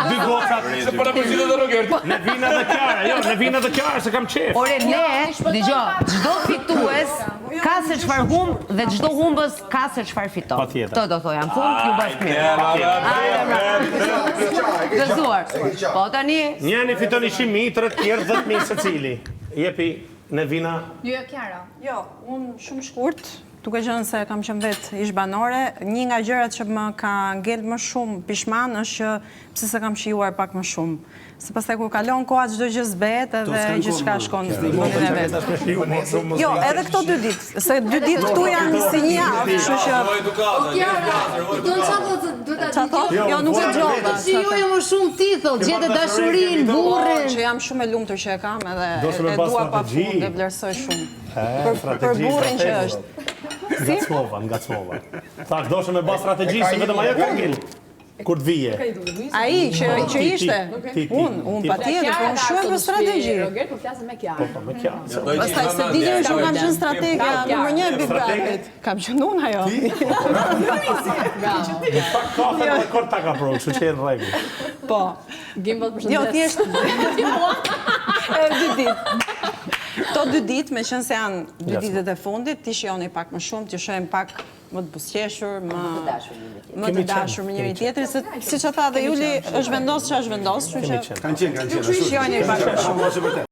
dy gocat. Se po na pëlqen edhe Roger. Në vina dhe Kiara, jo, në vina dhe Kiara se kam qef. Ore, dëgjoj, çdo fitues ka se çfarë humb dhe çdo humbës ka se çfarë fiton. Patjetër. Këtë do thoja, në fund ju bësh mirë. Gëzuar. Po tani, Njëri fiton 100.000, të tjerë 10.000 secili. Jepi në vina. Jo, Kiara. Jo, unë shumë shkurt, duke qenë se kam qenë vetë ish banore, një nga gjërat që më ka ngel më shumë pishman është që pse se kam shijuar pak më shumë. Se pastaj kur kalon koha çdo gjë zbehet edhe gjithçka shkon në vendin e vet. Jo, edhe këto 2 ditë, se 2 ditë këtu janë si një javë, kështu që jo nuk e dëgjova. shijuje më shumë titull, gjete dashurinë, burrin. Që jam shumë e lumtur që e kam edhe Do se me e pas dua pa strategji. fund, e vlerësoj shumë. Për Strategji, burrin që strategi. është. Ngacmova. Thash doshe me bas strategji, se vetëm ajo ka ngel. Kur të vije. Ai që ishte. Unë patjetër, po unë shumë për strategji. Roger, po flasim me Kiara. Po me Kiara. Pastaj se dini që unë kam qenë stratega numër 1 e Big Brotherit. Kam qenë unë ajo. Pak kafe dhe kort ta ka provë, kështu që e në rregull. Po. Gimbal përshëndes. Jo, thjesht 2 ditë. Këto 2 ditë, me qenë se janë 2 ditët e fundit, ti shihoni pak më shumë, ti shohim pak më të buzëqeshur, më të dashur me njëri tjetrin, se siç e tha dhe Juli, është vendos ç'është është vendos, kështu që Kanë qenë. shihoni pak më shumë.